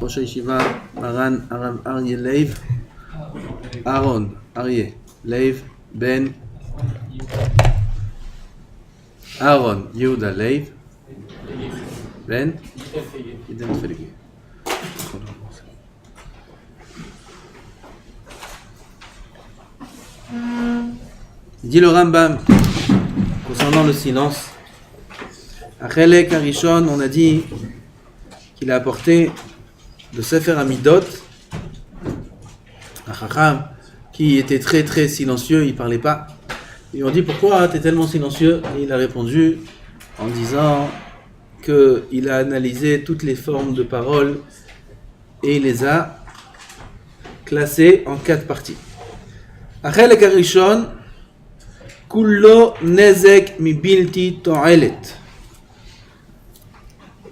ראש הישיבה, מרן הרב אריה לייב, אהרון אריה לייב, בן אהרון יהודה לייב, בן ידן פלגי. Dit le Rambam concernant le silence. Achelek Arishon, on a dit qu'il a apporté le Sefer Amidot, un Chacham qui était très très silencieux, il parlait pas. Ils lui ont dit pourquoi tu es tellement silencieux, et il a répondu en disant qu'il a analysé toutes les formes de paroles et il les a classées en 4 parties. Achelek Arishon Kullo nezek mi bilti to'elet.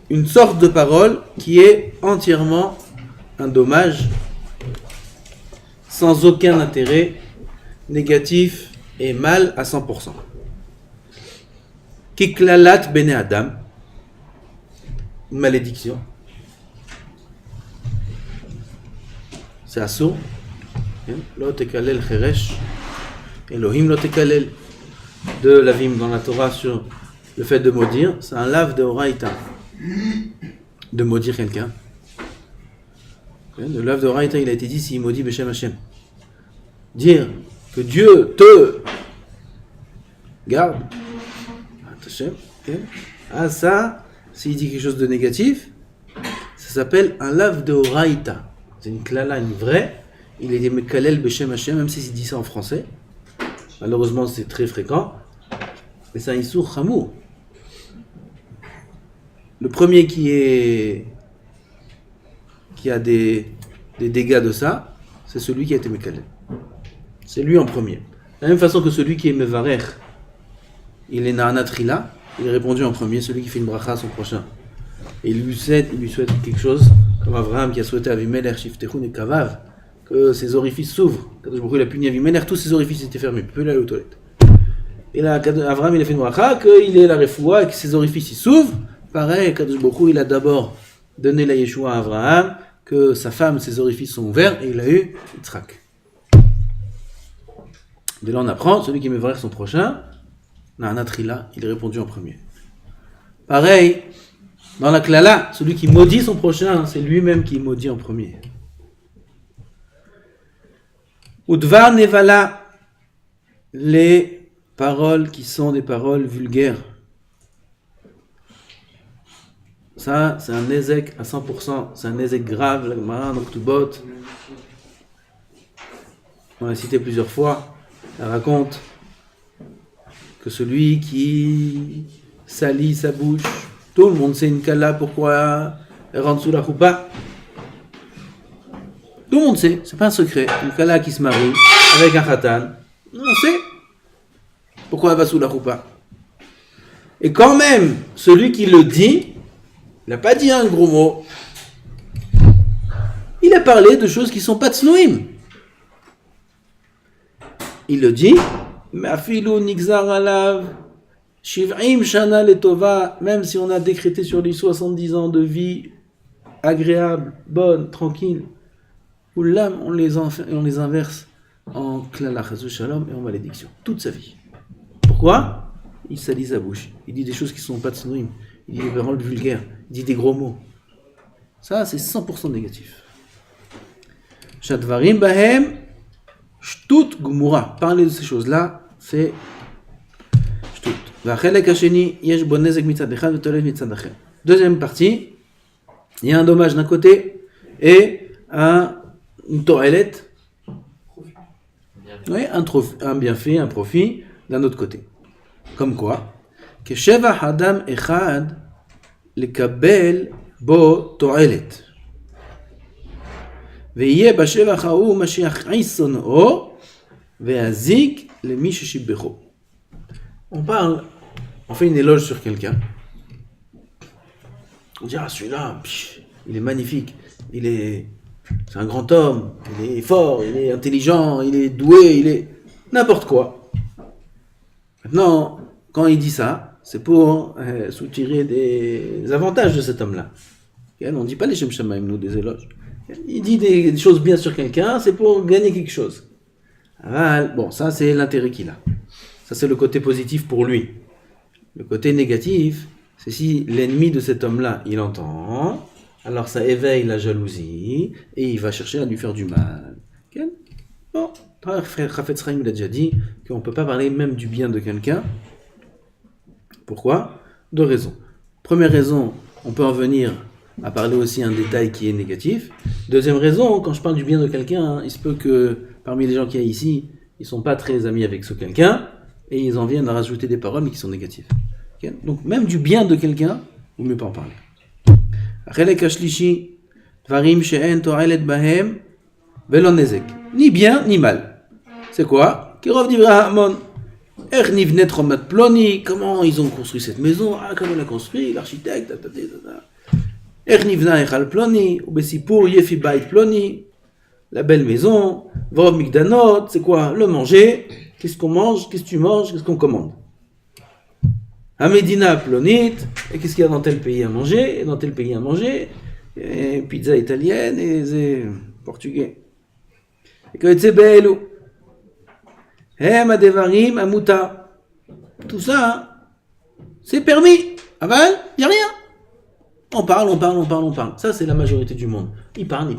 Une sorte de parole qui est entièrement un dommage, sans aucun intérêt, négatif et mal à 100%. Kiklalat bene Adam, une malédiction. C'est assourd. Lo tekalel cheresh, Elohim lo tekalel. De l'avim dans la Torah sur le fait de maudire, c'est un lave de Horaïta. De maudire quelqu'un. Le lave de Horaïta, il a été dit s'il maudit Beshem Hashem. Dire que Dieu te garde. Hashem. Ah ça, s'il dit quelque chose de négatif, ça s'appelle un lave de Horaïta. C'est une klala, une vraie. Il est dit Mekalel Beshem Hashem, même s'il dit ça en français. Malheureusement, c'est très fréquent, mais c'est un issour chamour. Le premier qui a des dégâts de ça, c'est celui qui a été mékalé. C'est lui en premier. De la même façon que celui qui est mevarer, il est na'anatrila, il est répondu en premier, celui qui fait une bracha à son prochain. Et il lui souhaite quelque chose, comme Abraham qui a souhaité à Avimelech, Shiftechun et Kavav, que ses orifices s'ouvrent. Quand il a puni Avimelech, tous ses orifices étaient fermés, il ne peut plus aller aux toilettes. Et là, Avraham il a fait une bracha, qu'il ait la refoua et que ses orifices s'ouvrent. Pareil, Kadosh Baruch Hu, il a d'abord donné la Yeshua à Avraham, que sa femme, ses orifices sont ouverts, et il a eu Yitzhak. De là, on apprend, celui qui me verra son prochain, Na'anatrila, il est répondu en premier. Pareil, dans la klala, celui qui maudit son prochain, c'est lui-même qui maudit en premier. Udvar nevala, les paroles qui sont des paroles vulgaires. Ça, c'est un nezek à 100%, c'est un nezek grave, la Gemara dans Ktubot. On l'a cité plusieurs fois. Elle raconte que celui qui salit sa bouche, tout le monde sait une kala pourquoi elle rentre sous la choupa. Tout le monde sait, c'est pas un secret. Une kala qui se marie avec un khatan, on sait pourquoi elle va sous la choupa. Et quand même, celui qui le dit, il n'a pas dit un gros mot. Il a parlé de choses qui ne sont pas tsnoïm. Il le dit, Ma'afilu nigzar alav, shiv'im shana letova, même si on a décrété sur lui 70 ans de vie agréable, bonne, tranquille, ou l'âme, on les inverse en klala chazou shalom et en malédiction, toute sa vie. Pourquoi? Il salit sa bouche. Il dit des choses qui ne sont pas tsnoïm. Il dit des paroles vulgaires. Il dit des gros mots. Ça, c'est 100% négatif. Shadvarim bahem shtut gumura. Parler de ces choses-là, c'est shtut. V'achelek hasheni yesh bo nezek mitzad echad v'tolet mitzad acher. Deuxième partie, il y a un dommage d'un côté et une to'elet. Oui, un bienfait, un profit d'un autre côté. Comme quoi? כשבח אדם אחד לקבל בו תועלת ויהיה בשבח ההוא מה שיכעיס שונאו ויזיק למי ששיבחו. On fait une éloge sur quelqu'un. On dit celui-là, il est magnifique, c'est un grand homme, il est fort, il est intelligent, il est doué, il est n'importe quoi. Maintenant, quand il dit ça, c'est pour soutirer des avantages de cet homme-là. On ne dit pas les Shem Shamaim, nous, des éloges. Il dit des choses bien sur quelqu'un, c'est pour gagner quelque chose. Bon, ça c'est l'intérêt qu'il a. Ça c'est le côté positif pour lui. Le côté négatif, c'est si l'ennemi de cet homme-là, il entend, alors ça éveille la jalousie, et il va chercher à lui faire du mal. Okay? Bon, frère Chafetz Chaim l'a déjà dit, qu'on ne peut pas parler même du bien de quelqu'un. Pourquoi? 2 raisons. Première raison, on peut en venir à parler aussi un détail qui est négatif. Deuxième raison, quand je parle du bien de quelqu'un, il se peut que parmi les gens qu'il y a ici, ils ne sont pas très amis avec ce quelqu'un, et ils en viennent à rajouter des paroles mais qui sont négatives. Okay? Donc même du bien de quelqu'un, il ne vaut mieux pas en parler. Ni bien, ni mal. C'est quoi? Comment ils ont construit cette maison? Comment on l'a construit? L'architecte, la belle maison, Vorov Migdanot, c'est quoi? Le manger. Qu'est-ce qu'on mange? Qu'est-ce que tu manges? Qu'est-ce qu'on commande? Amedina Plonit, et qu'est-ce qu'il y a dans tel pays à manger? Et dans tel pays à manger, et pizza italienne et portugais. Et que c'est bello. Madevarim Amuta. Tout ça, c'est permis. Aval, il n'y a rien. On parle. Ça, c'est la majorité du monde. Ils parlent.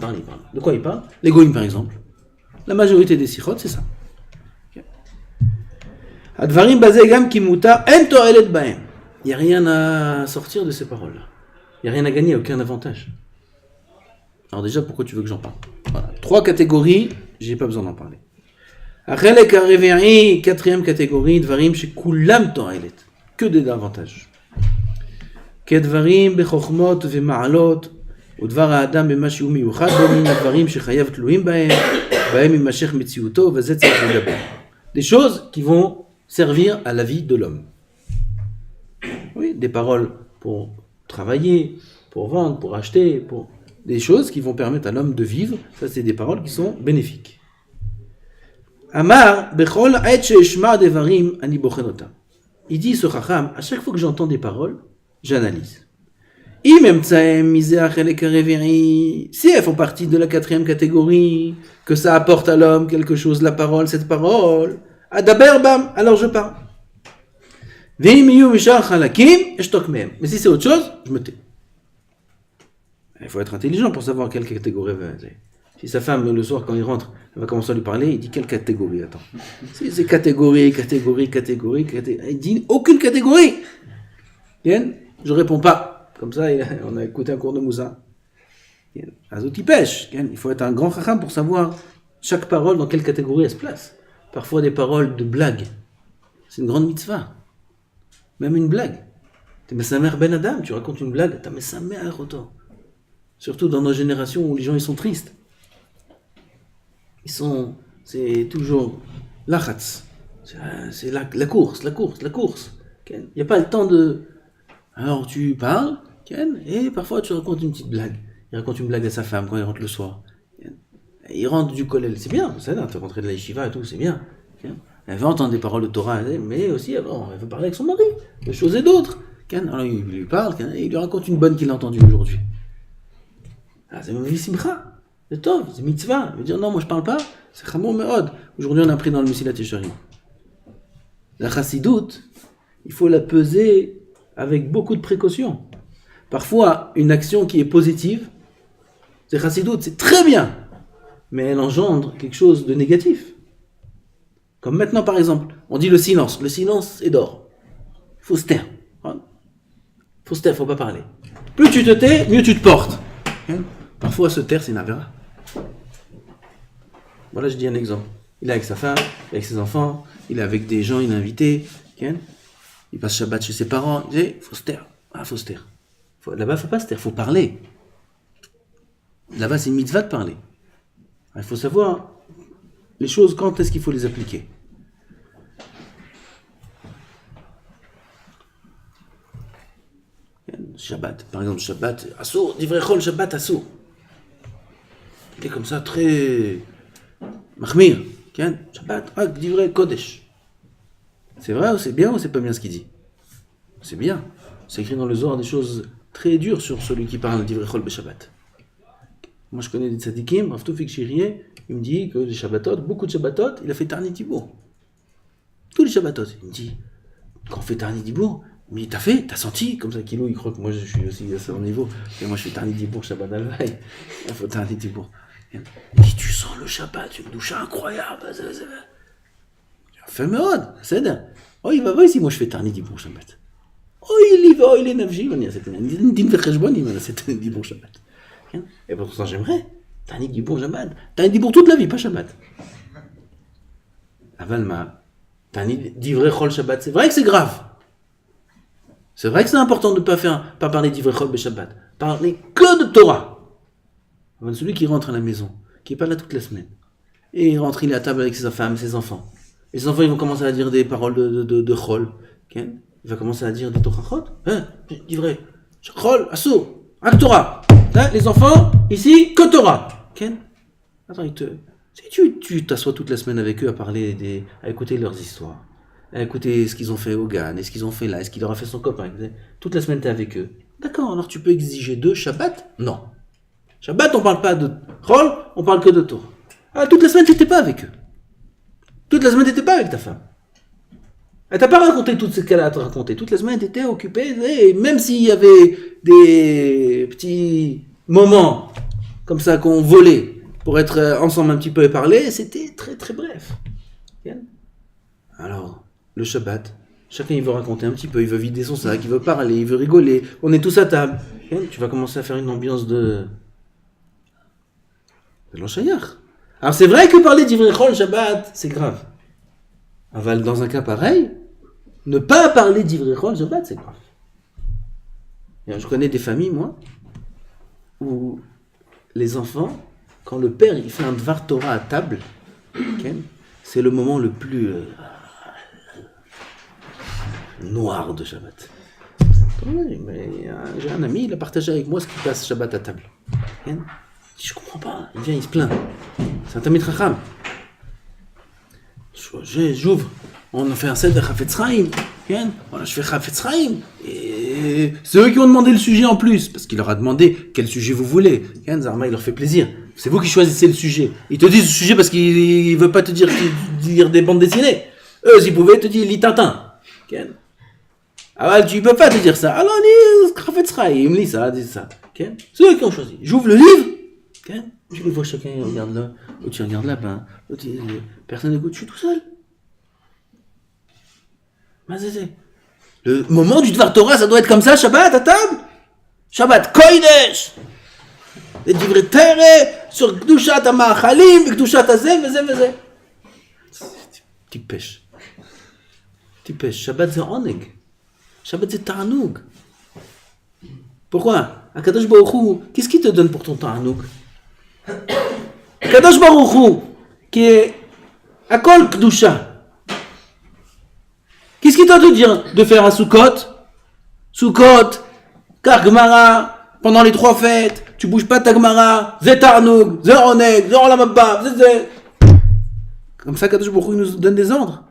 De quoi ils parlent? Les goïms, par exemple. La majorité des sikhot, c'est ça. Advarim bazegam kimuta en to'elet bahem. Il n'y a rien à sortir de ces paroles-là. Il n'y a rien à gagner, aucun avantage. Alors déjà, pourquoi tu veux que j'en parle? Voilà. 3 catégories, j'ai pas besoin d'en parler. Achelek harevi'i, 4e catégorie, dvarim shekulam to'elet. Que des avantages. כדברים בחוכמות ומעלות, ודבר האדם במה שהוא מיוחד בו מן הדברים שחייב תלויים בהם, בהם יימשך מציאותו, וזה צריך לדבר. Des choses qui vont servir à la vie de l'homme. Oui, des paroles pour travailler, pour vendre, pour acheter, pour des choses qui vont permettre à l'homme de vivre. Ça, c'est des paroles qui sont bénéfiques. Amar, bechol ait she'eshma devarim ani bochen otam. Il dit, ce chacham, à chaque fois que j'entends des paroles, j'analyse. Si elles font partie de la 4e catégorie, que ça apporte à l'homme quelque chose, la parole, cette parole, adaber bam, alors je parle. Mais si c'est autre chose, je me tais. Il faut être intelligent pour savoir quelle catégorie elle va être. Si sa femme, le soir, quand il rentre, elle va commencer à lui parler, il dit quelle catégorie? Attends. Si c'est catégorie, il dit aucune catégorie. Bien? Je réponds pas. Comme ça, on a écouté un cours de Moussa. Azot, il pêche. Il faut être un grand chacham pour savoir chaque parole dans quelle catégorie elle se place. Parfois des paroles de blague. C'est une grande mitzvah. Même une blague. Tu mets sa mère ben Adam, tu racontes une blague, tu mets sa mère autant. Surtout dans nos générations où les gens ils sont tristes. C'est toujours l'achatz. C'est la course. Il n'y a pas le temps de... Alors tu parles, et parfois tu racontes une petite blague. Il raconte une blague à sa femme quand il rentre le soir. Il rentre du kollel, c'est bien, tu es rentré de la yeshiva et tout, c'est bien. Elle veut entendre des paroles de Torah, mais aussi elle veut parler avec son mari, de choses et d'autres. Alors il lui parle, et il lui raconte une bonne qu'il a entendue aujourd'hui. C'est Mavi Simcha, c'est tov, c'est mitzvah. Il veut dire non, moi je parle pas, c'est Chamor Me'od. Aujourd'hui on a appris dans le Mesilat Yesharim. La chassidoute, il faut la peser avec beaucoup de précautions. Parfois, une action qui est positive, c'est chassidoute, c'est très bien, mais elle engendre quelque chose de négatif. Comme maintenant, par exemple, on dit le silence est d'or. Il faut se taire. Il ne faut pas parler. Plus tu te tais, mieux tu te portes. Parfois, se taire, c'est une avéra. Voilà, je dis un exemple. Il est avec sa femme, avec ses enfants, il est avec des gens, il est invité. Il passe Shabbat chez ses parents. Il faut se taire. Faut se taire. Là-bas, il ne faut pas se taire, il faut parler. Là-bas, c'est une mitzvah de parler. Il faut savoir les choses, quand est-ce qu'il faut les appliquer. Shabbat, par exemple, Shabbat, assour, divrei chol, Shabbat, assour. Il est comme ça, très mahmir. Shabbat, divrei kodesh. C'est vrai ou c'est bien ou c'est pas bien ce qu'il dit? C'est bien. C'est écrit dans le Zohar des choses très dur sur celui qui parle d'Ivrei Chol Shabbat. Moi, je connais des tzadikim, Rav Toufik Chirié, il me dit que les Shabbatot, beaucoup de Shabbatot, il a fait Tarnit Dibour. Tous les Shabbatot. Il me dit, quand on fait Tarnit Dibour, mais t'as senti, comme ça, Kilo, il croit que moi, je suis aussi à son niveau. Et moi, je fais Tarnit Dibour, Shabbat Alvaï. Il faut Tarnit Dibour. Il me dit, tu sens le Shabbat, une douche incroyable. Fait מאוד, בסדר. אוי ואבוי si moi je fais Tarnit Dibour Shabbat. אוי לי ואוי לנפשי, ואני אעשה דין וחשבון אם אני אעשה Tarnit Dibour Shabbat. Et pour ça j'aimerais, Tarnit Dibour Shabbat. Tarnit Dibour toute la vie, pas Shabbat. Aval ma, Tarnit d'Ivrei Chol Shabbat, c'est vrai que c'est grave. C'est vrai que c'est important de ne pas parler d'Ivrei Chol Shabbat. Parler que de Torah. Aval celui qui rentre à la maison, qui n'est pas là toute la semaine, et il rentre, il est à table avec sa femme, ses enfants. Et ses enfants, ils vont commencer à dire des paroles de Chol. Okay? Il va commencer à dire des Torachot. Hein? D'Ivrei Chol, Assour, Ak Torah. Hein? Les enfants, ici, que Torah. Okay? Attends, si tu t'assois toute la semaine avec eux à écouter leurs histoires, à écouter ce qu'ils ont fait au Gan, et ce qu'ils ont fait là, et ce qu'il leur a fait son copain. Toute la semaine, tu es avec eux. D'accord, alors tu peux exiger d'eux Shabbat? Non. Shabbat, on parle pas de Chol, on parle que de Torah. Ah, toute la semaine, tu n'étais pas avec eux. Toute la semaine, tu n'étais pas avec ta femme. Elle t'a pas raconté tout ce qu'elle a à te raconter. Toute la semaine, tu étais occupé. Et même s'il y avait des petits moments comme ça qu'on volait pour être ensemble un petit peu et parler, c'était très très bref. Alors, le Shabbat, chacun il veut raconter un petit peu, il veut vider son sac, il veut parler, il veut rigoler. On est tous à table. Tu vas commencer à faire une ambiance de l'enchayar. Alors c'est vrai que parler d'Ivrei Chol Shabbat, c'est grave. Aval, dans un cas pareil, ne pas parler d'Ivrei Chol Shabbat, c'est grave. Et je connais des familles, moi, où les enfants, quand le père il fait un Dvar Torah à table, okay, c'est le moment le plus noir de Shabbat. Mais j'ai un ami, il a partagé avec moi ce qui passe Shabbat à table. Okay. Je comprends pas. Il vient, il se plaint. C'est un Tamid Chacham. J'ouvre. On a fait un set de Chafetz Chaim. Voilà, je fais Chafetz Chaim. Et c'est eux qui ont demandé le sujet en plus. Parce qu'il leur a demandé quel sujet vous voulez. Zarma, il leur fait plaisir. C'est vous qui choisissez le sujet. Ils te disent le sujet parce qu'ils ne veulent pas te dire des bandes dessinées. Eux, s'ils pouvaient te dire lis Tintin. Ah, tu ne peux pas te dire ça. Alors, lis Chafetz Chaim. Lis ça, dis ça. C'est eux qui ont choisi. J'ouvre le livre. Je les vois chacun, regarde là, l'autre il regarde là-bas, l'autre personne n'écoute, je suis tout seul. Le moment du Dvar Torah, ça doit être comme ça, Shabbat à table. Shabbat Kodesh. Les Divrei Torah sur Kedushat HaMa'achalim, Kedushat Hazeh, veze. Tu pêches. Shabbat c'est Oneg. Shabbat c'est Ta'anoug. Pourquoi? Akadosh Baruch Hu, qu'est-ce qu'il te donne pour ton Ta'anoug? Kadosh Baruch Hu, qui est à Kol Kedusha. Qu'est-ce qu'il t'a de dire de faire à Sukkot, Kar Gemara, pendant les 3 fêtes, tu bouges pas ta Gemara, Zé Tarnoug, Zé Oneg, Zé Olam Haba, Zé. Comme ça, Kadosh Baruch Hu nous donne des ordres.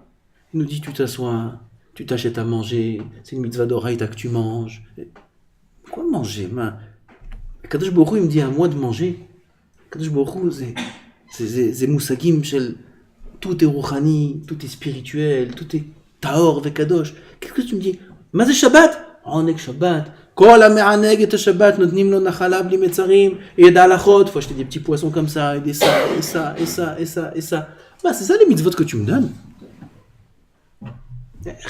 Il nous dit tu t'assois, tu t'achètes à manger, c'est une mitzvah d'oraïta que tu manges. Quoi manger? Kadosh Baruch Hu, il me dit à moi de manger. Kadosh Baruch Hu, c'est moussagim shel, tout est rouchani, tout est spirituel, tout est taor vekadosh. Qu'est-ce que tu me dis? Mais c'est Shabbat? Oneg Shabbat. Kol ha-me'aneg et Shabbat, notnim lo nachala bli metzarim, et d'alachot. Faut acheter des petits poissons comme ça, et des ça, et ça, et ça, et ça, et ça. Bah, c'est ça les mitzvot que tu me donnes.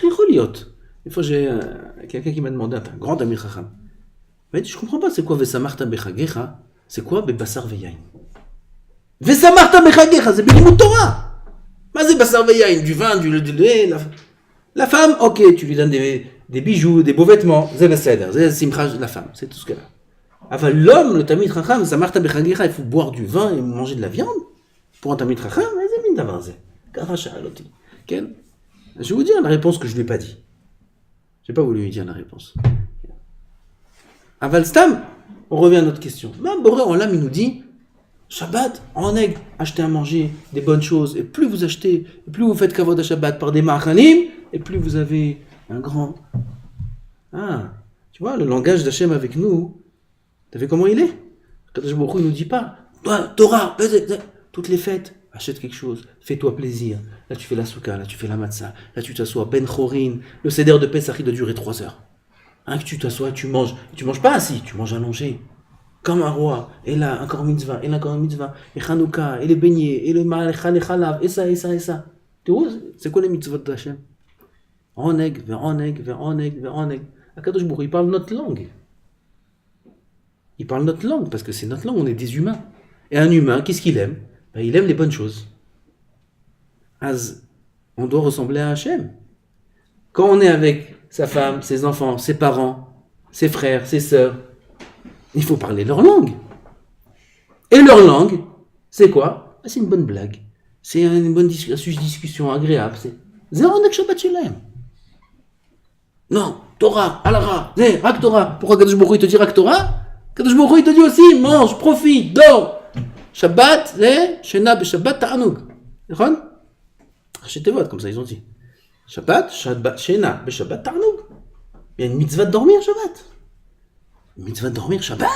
Richoliot. Une fois, j'ai quelqu'un qui m'a demandé, un grand ami chacham. Il m'a dit, je comprends pas, c'est quoi Vesamarta bechagecha? C'est quoi Bebassar veyain? Vesamarta bechagecha, c'est Belimut Torah. Mais c'est Bassar veyain, du vin, du lait. La femme, ok, tu lui donnes des bijoux, des beaux vêtements, c'est le seder, c'est le simcha de la femme, c'est tout ce qu'elle a. Enfin, l'homme, le Tamid Chacham, Vesamarta bechagecha, il faut boire du vin et manger de la viande. Pour un Tamid Chacham, c'est min davar zeh. Karacha aloti. Je vais vous dire la réponse que je ne lui ai pas dit. Je n'ai pas voulu lui dire la réponse. À Valstam, on revient à notre question. Même Boré en l'âme, il nous dit Shabbat, en aigle, achetez à manger des bonnes choses. Et plus vous achetez, et plus vous faites kavod à Shabbat par des ma'achalim, et plus vous avez un grand. Ah, Tu vois, le langage d'Hachem avec nous, t'as vu comment il est? Kadosh Baruch Hu, il nous dit pas, toi, Torah, toutes les fêtes, achète quelque chose, fais-toi plaisir. Là, tu fais la souka, là, tu fais la matzah, là, tu t'assois, Ben Chorin, le seder de Pesach, il doit durer 3 heures. Hein, que tu t'assois, tu manges pas assis, tu manges allongé, comme un roi. Et là, encore mitzvah, et là, encore mitzvah, et Hanouka, et les beignets, et le ma'alechal, et chalav, et ça, et ça, et ça. Tu vois, c'est quoi les mitzvot d'Hachem? Oneg, vers oneg, vers oneg, vers oneg. Akadosh Baruch Hu, il parle notre langue. Il parle notre langue, parce que c'est notre langue, on est des humains. Et un humain, qu'est-ce qu'il aime? Ben, il aime les bonnes choses. On doit ressembler à Hachem. Quand on est avec sa femme, ses enfants, ses parents, ses frères, ses sœurs, il faut parler leur langue. Et leur langue, c'est quoi? C'est une bonne blague. C'est une bonne discussion agréable. C'est Zéronek Shabbat Shelem. Non, Torah, Alara, Rak Torah. Pourquoi Kadosh Baruch Hu te dit Rak Torah? Kadosh Baruch Hu il te dit aussi mange, profite, dors. Shabbat, Shena B'Shabbat Ta'anug. D'accord? Achetez votre, comme ça ils ont dit. Shabbat, Shena B'Shabbat Ta'anug. Il y a une mitzvah de dormir Shabbat. Une mitzvah de dormir Shabbat.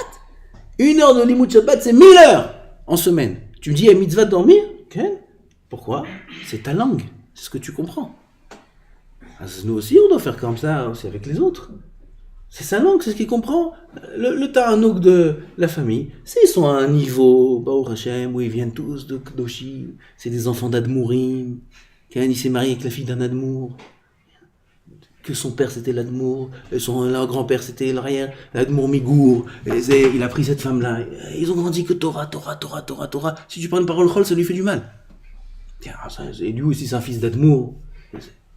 1 heure de limud Shabbat, c'est 1000 heures en semaine. Tu me dis il y a une mitzvah de dormir? Ok. Pourquoi? C'est ta langue, c'est ce que tu comprends. Nous aussi, on doit faire comme ça aussi avec les autres. C'est sa langue, c'est ce qu'il comprend. Le ta'anouk de la famille, ils sont à un niveau, Baruch Hashem, où ils viennent tous de Kdoshi, c'est des enfants d'Admourim. Il s'est marié avec la fille d'un Admour. Que son père c'était l'Admour, leur grand-père c'était l'Admour Migour. Il a pris cette femme-là. Ils ont grandi que Torah. Si tu prends une parole chol, ça lui fait du mal. Tiens, et lui aussi c'est un fils d'Admour.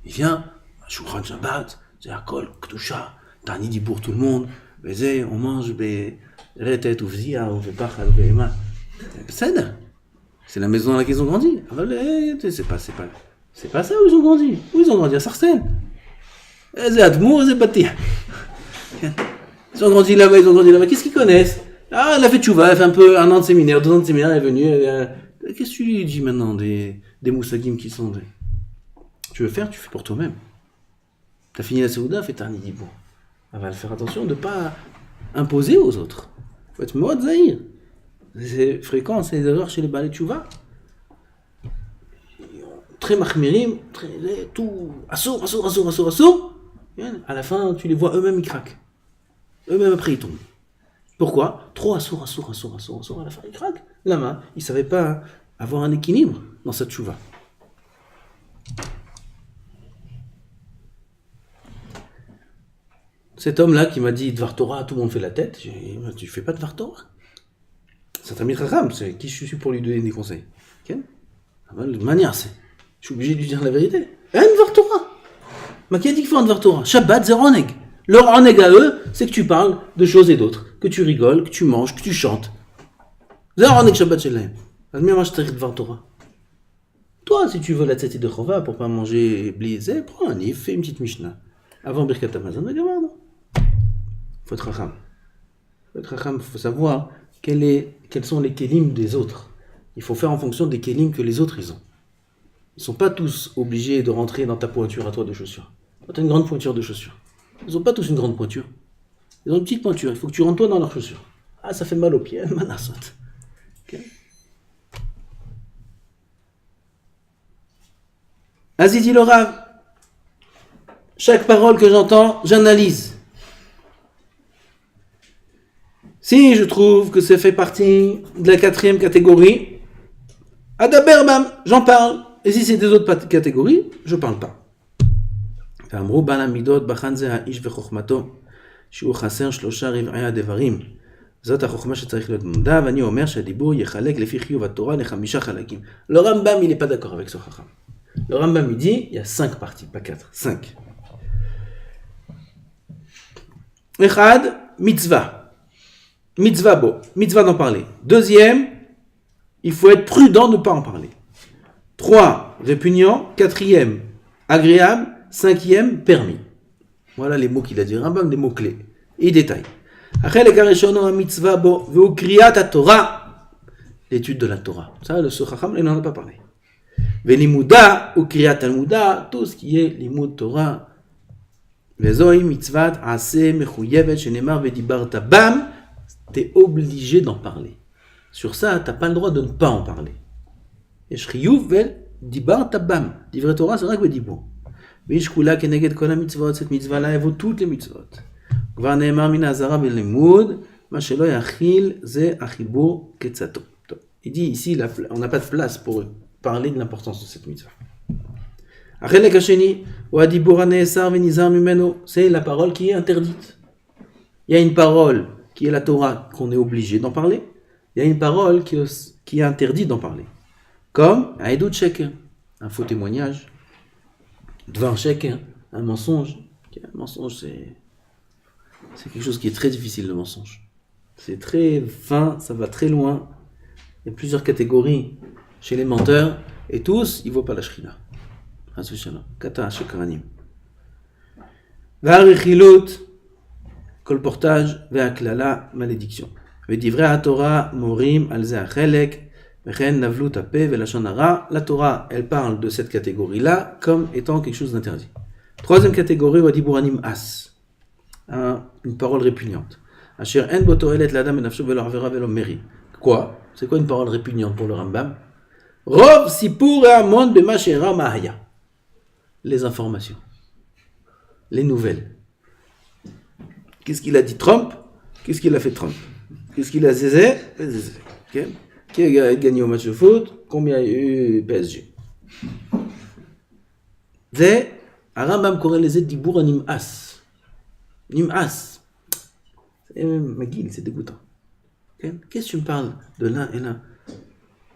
Il vient, Shulchan Shabbat, c'est Akol, Ktusha, Tani dit pour tout le monde, on mange, Retet, Ouvzia, Ouvepach, Alveema. C'est la maison dans laquelle ils ont grandi. C'est pas ça où ils ont grandi. Où ils ont grandi? À Sarcelles. C'est Admour, c'est Bati. Ils ont grandi là-bas. Qu'est-ce qu'ils connaissent? Ah, elle a fait tchouva, elle a fait un peu 1 an de séminaire, 2 ans de séminaire, elle est venue. Qu'est-ce que tu lui dis maintenant des moussagim qui sont des... Tu veux faire, tu fais pour toi-même. T'as fini la Seouda, fais Tarni Dibour. Elle va faire attention de ne pas imposer aux autres. Il faut être mode zahir. C'est fréquent, c'est des erreurs chez les balais tchouva. Très mahmirim, tout, assour. À la fin, tu les vois eux-mêmes, ils craquent. Eux-mêmes, après, ils tombent. Pourquoi? Trop assour. À la fin, ils craquent. La main, ils ne savaient pas avoir un équilibre dans cette tchouva. Cet homme-là qui m'a dit Dvar Torah, tout le monde fait la tête. J'ai dit, tu fais pas Dvar Torah. C'est un Mitracham, c'est qui je suis pour lui donner des conseils. Okay? De manière, je suis obligé de lui dire la vérité. Un Dvar Torah. Mais qui a dit qu'il faut un Dvar Torah? Shabbat, c'est Roneg. Leur Roneg à eux, c'est que tu parles de choses et d'autres. Que tu rigoles, que tu manges, que tu chantes. C'est Roneg Shabbat Shelem. Moi, je t'arrête Dvar Torah. Toi, si tu veux la tête de Chova pour pas manger blizé, prends un livre, fais une petite Mishnah. Avant Birkat Hamazon, regarde. Il faut être racham. Il faut savoir quels sont les kélim des autres. Il faut faire en fonction des kélim que les autres ils ont. Ils ne sont pas tous obligés de rentrer dans ta pointure à toi de chaussures. Toi, tu as une grande pointure de chaussures. Ils n'ont pas tous une grande pointure. Ils ont une petite pointure. Il faut que tu rentres toi dans leurs chaussures. Ah, ça fait mal aux pieds. Okay. Azizi le Rav. Chaque parole que j'entends, j'analyse. Si je trouve que ça fait partie de la 4e catégorie, Adaberbam, j'en parle. Et si c'est des autres catégories, je ne parle pas. ואמרו בעל המידות בחן זה האיש וחוכמתו, שהוא חסר 3 רבעי הדברים. זאת החוכמה שצריך להיות במודע, ואני אומר שהדיבור יחלק לפי חיוב התורה ל5 חלקים. Le Rambam, il n'est pas d'accord avec ce chacham. Le Rambam, il dit, il y a 5 parties, pas 4, 5. Echad, mitzvah. Mitzvah beau, mitzvah d'en parler. 2e, il faut être prudent de ne pas en parler. 3, répugnant. 4e, agréable. 5e, permis. Voilà les mots qu'il a dit. Rambam, des mots clés. Et détails. Achel ekareshonu ha-mitzvah bo ve'u kriyat ha-Torah. L'étude de la Torah. Ça, le Chacham, il n'en a pas parlé. Ve'limuda ou kriyat al-muda, tout ce qui est limud Torah. Vezoi mitzvat ase mechuyevet shenemar vedibarta bam. T'es obligé d'en parler. Sur ça, t'as pas le droit de ne pas en parler. Eshchiyuv vel dibarta bam. Divrei Torah, c'est vrai que dibour. Vishkula keneged kol mitzvot. Cette mitzvah-là, elle vaut toutes les mitzvot. Gvar neemar min hazara belimud. Ma shelo yachil ze achibur ketzato. Il dit ici, on n'a pas de place pour parler de l'importance de cette mitzvah. Achelek hasheni, ou adibur haneesar venizar mimeno. C'est la parole qui est interdite. Il y a une parole qui est la Torah, qu'on est obligé d'en parler. Il y a une parole qui est interdite d'en parler. Comme un edut sheker, un faux témoignage. Dvar sheker, un mensonge. Un mensonge, c'est quelque chose qui est très difficile, le mensonge. C'est très fin, ça va très loin. Il y a plusieurs catégories chez les menteurs, et tous, ils ne voient pas la shrina. Kata shekranim. Varichilot, colportage, ve'aklala, malédiction. Ve'divrei Torah, morim, alze achelek, ve'chen navlut ape, ve'lashon hara. La Torah, elle parle de cette catégorie-là comme étant quelque chose d'interdit. Troisième catégorie, vadiburanim as. Une parole répugnante. Asher en botoelet l'adam et nafsho ve'lo avera ve'lo meri. Quoi? C'est quoi une parole répugnante pour le Rambam? Rov sipur amon bema she'era mahaya. Les informations. Les nouvelles. Qu'est-ce qu'il a dit Trump? Qu'est-ce qu'il a fait Trump? Qu'est-ce qu'il a zézé? Okay. Qui a gagné au match de foot? Combien il y a eu PSG? C'est Rambam corrélé dibur nim'as. Nim'as. Magil, c'est dégoûtant. Okay. Qu'est-ce que tu me parles de l'un et l'un?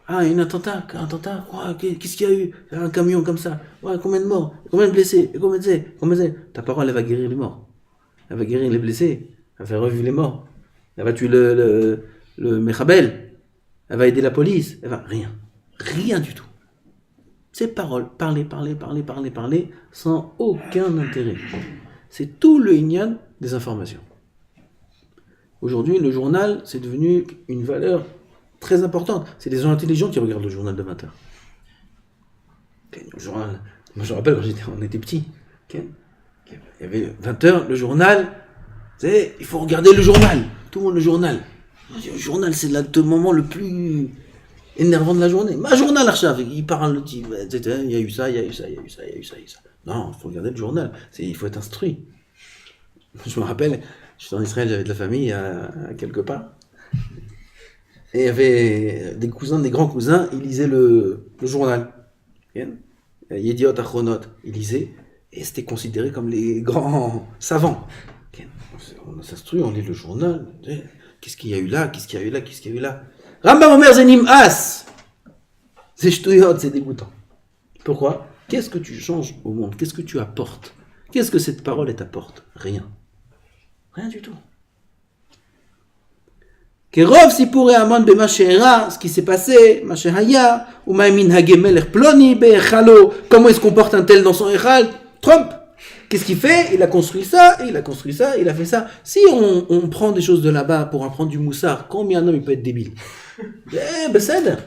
Ah, un attentat. Ouais, qu'est-ce qu'il y a eu? Un camion comme ça. Ouais, combien de morts? Combien de blessés? Combien de... Ta parole, elle va guérir les morts. Elle va guérir les blessés. Elle va faire revivre les morts. Elle va tuer le Mechabel. Elle va aider la police. Elle va... Rien du tout. Ces paroles, parler, sans aucun intérêt. C'est tout le inyan des informations. Aujourd'hui, le journal, c'est devenu une valeur très importante. C'est des gens intelligents qui regardent le journal de 20h. Le journal, moi je me rappelle quand on était petits. Il y avait 20h, le journal, il faut regarder le journal. Tout le monde le journal. Le journal, c'est le moment le plus énervant de la journée. Ma journal, Archav, il parle, il y a eu ça. Non, il faut regarder le journal. Il faut être instruit. Je me rappelle, j'étais en Israël, j'avais de la famille à quelque part. Et il y avait des grands cousins, ils lisaient le journal. Yediot Achronot, ils lisaient, et c'était considéré comme les grands savants. On s'instruit, on lit le journal. Qu'est-ce qu'il y a eu là? Rambam Omer Zenim As! C'est ch'touillot, c'est dégoûtant. Pourquoi? Qu'est-ce que tu changes au monde? Qu'est-ce que tu apportes? Qu'est-ce que cette parole t'apporte? Rien du tout. Kerov sipure amon bema she'era, ce qui s'est passé, ma she'haya, ou ma minhage melech ploni be'echalo, comment il se comporte un tel dans son echal? Trump. Qu'est-ce qu'il fait? Il a construit ça, il a fait ça. Si on prend des choses de là-bas pour apprendre du moussard, combien un homme il peut être débile? Besed.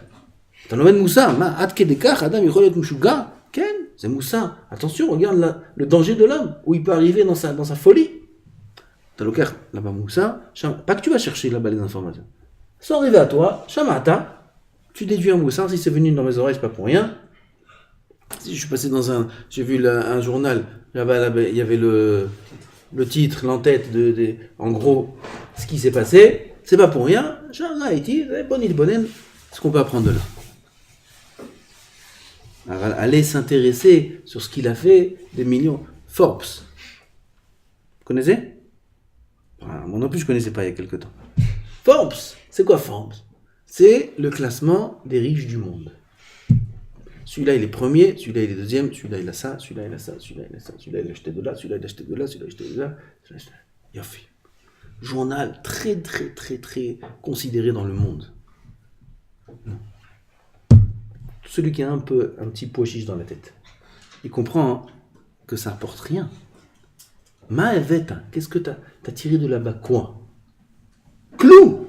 T'en as moussard, ma ad kedekach, adam il être mushuga. Ken, c'est moussard. Attention, regarde le danger de l'homme, où il peut arriver dans sa folie. T'as le cœur là-bas moussard, pas que tu vas chercher là-bas les informations. Sans arriver à toi, Shamata, tu déduis un moussard, si c'est venu dans mes oreilles, c'est pas pour rien. Si je suis passé j'ai vu un journal, là-bas, il y avait le titre, l'entête en gros, ce qui s'est passé, c'est pas pour rien. Shamata Haïti, bonen, ce qu'on peut apprendre de là. Alors, aller s'intéresser sur ce qu'il a fait, des millions. Forbes. Vous connaissez? Moi non plus, je ne connaissais pas il y a quelque temps. Forbes, c'est quoi Forbes? C'est le classement des riches du monde. Celui-là, il est premier, celui-là, il est deuxième, celui-là, il a ça, celui-là, il a ça, celui-là, il a ça, celui-là, il a acheté de là, celui-là, il a acheté de là, celui-là, il a acheté de là. Yofi. Journal très, très, très, très considéré dans le monde. Celui qui a un petit pois chiche dans la tête, il comprend que ça apporte rien. Ma'eveta, qu'est-ce que t'as tiré de là-bas? Quoi? Clou.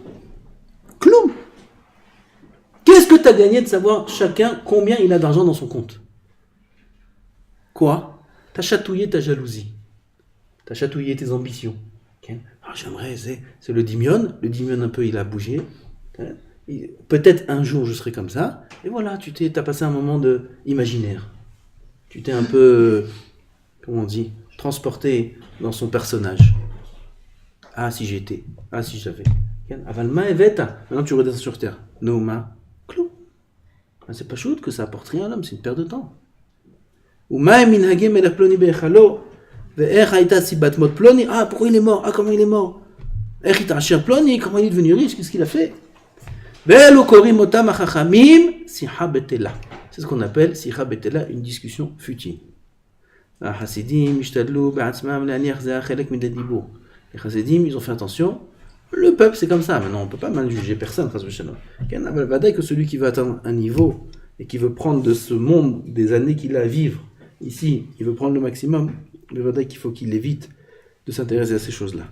Qu'est-ce que t'as gagné de savoir chacun combien il a d'argent dans son compte? Quoi? T'as chatouillé ta jalousie. t'as chatouillé tes ambitions. Okay? Alors j'aimerais, c'est le dimion un peu il a bougé. Okay? Peut-être un jour je serai comme ça, et voilà, t'as passé un moment de imaginaire. Tu t'es un peu, comment on dit, transporté dans son personnage. Ah si j'étais, ah si j'avais. Avalma eveta, maintenant tu redescends sur terre. Nouma, clou. C'est pas chouette que ça apporte rien à l'homme, c'est une perte de temps. Uma minhagem el ploni bechalo, ve'ech haïta sibat mot ploni. Ah pourquoi il est mort? Ah comment il est mort? Ech ita asher ploni, comment il est devenu riche? Qu'est-ce qu'il a fait? Ve'elo korim otam achachamim sicha betela. C'est ce qu'on appelle sicha betela, une discussion futile. Hasidim ishtadlu be'atzmam le'aniach zeh chelek min hadibur. Les Chassidim, ils ont fait attention. Le peuple, c'est comme ça. Maintenant, on ne peut pas mal juger personne. Que celui qui veut atteindre un niveau et qui veut prendre de ce monde des années qu'il a à vivre ici, il veut prendre le maximum, le Vadaï qu'il faut qu'il évite de s'intéresser à ces choses-là.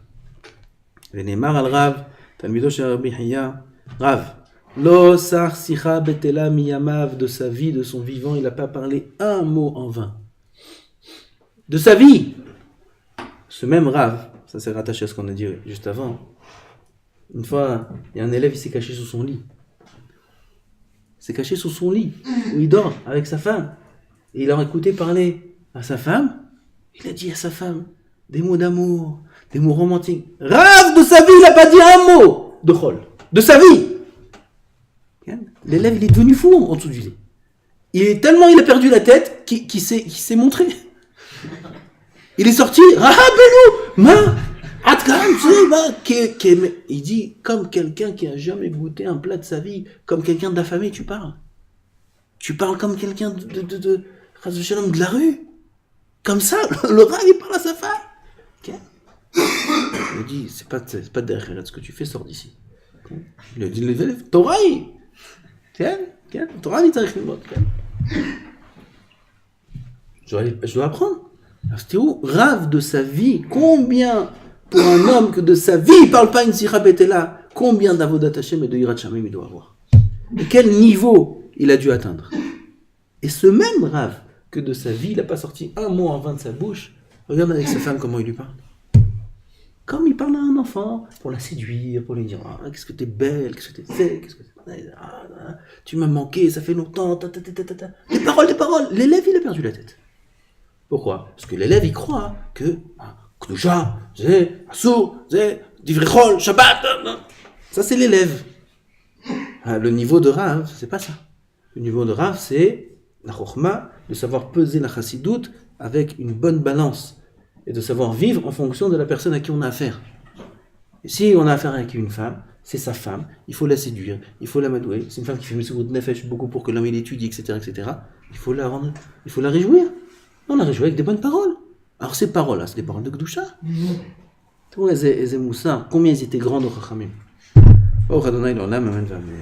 Venemar al Rav, Talmido shel Rabbi Hiya, Rav, lo sar sicha betela miyamav, de sa vie, de son vivant, il n'a pas parlé un mot en vain. De sa vie. Ce même Rav, ça c'est rattaché à ce qu'on a dit juste avant. Une fois, il y a un élève, il s'est caché sous son lit. Il s'est caché sous son lit, où il dort avec sa femme. Et il a écouté parler à sa femme. Il a dit à sa femme des mots d'amour, des mots romantiques. Rav, de sa vie, il n'a pas dit un mot de chol. De sa vie. L'élève, il est devenu fou en dessous du lit. Il a perdu la tête qu'il s'est montré. Il est sorti, il dit, comme quelqu'un qui a jamais goûté un plat de sa vie, comme quelqu'un d'affamé, tu parles. Tu parles comme quelqu'un de la rue. Comme ça, le rat, il parle à sa femme. Okay. Il dit, c'est pas derrière ce que tu fais, sors d'ici. Okay. Il a dit, Torah, Torah, je dois apprendre. Alors, c'était où? Rave de sa vie. Combien, pour un homme que de sa vie, il ne parle pas une sicha betela, combien d'avodat Hashem et de yirat shamim il doit avoir? Et quel niveau il a dû atteindre? Et ce même Rave, que de sa vie, il n'a pas sorti un mot en vain de sa bouche, regarde avec sa femme comment il lui parle. Comme il parle à un enfant, pour la séduire, pour lui dire ah, qu'est-ce que t'es belle, qu'est-ce que t'es fait, tu m'as manqué, ça fait longtemps, Des paroles. L'élève, il a perdu la tête. Pourquoi? Parce que l'élève, il croit que Kdusha, c'est Assour, c'est Divrechol, Shabbat. Ça, c'est l'élève. Le niveau de Rav, c'est pas ça. Le niveau de Rav, c'est la Chokhma, de savoir peser la Chassidoute avec une bonne balance et de savoir vivre en fonction de la personne à qui on a affaire. Et si on a affaire avec une femme, c'est sa femme, il faut la séduire, il faut la madouer. C'est une femme qui fait Messougout Nefesh beaucoup pour que l'homme il étudie, etc. Il faut la réjouir. On la réjouit avec des bonnes paroles. Alors ces paroles-là, c'est des paroles de Kdusha. Tu vois, Eze Moussa, combien ils étaient grands, nos Chachamim. Oh, Adonai, l'Olam, Amen, Amen.